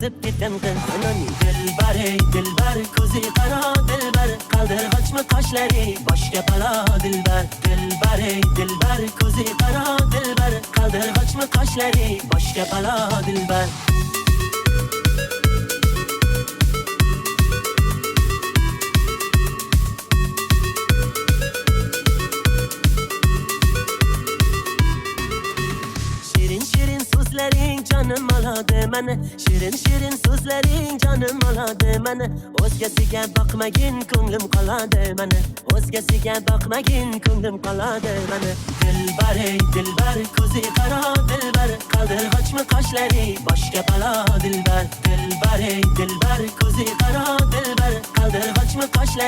Zıp gittim kızının dilber ey dilber kuzi kara dilber kaldırgaç mı kaşları başka bala dilber dilber ey dilber kuzi kara dilber kaldırgaç mı kaşları başka bala dilber. Şirin şirin sözlerin canım aladı məni Şirin şirin sözlerin canım aladı məni Özgəsiga bakmagin ko'nglim qoladi məni Özgəsiga bakmagin ko'nglim qoladi məni Dilbar ey dilbar ko'zi qaro dilbar qaldirg'ochmi qoshlari boshga balo dilbar Dilbar ey dilbar ko'zi qaro dilbar qaldirg'ochmi qoshlari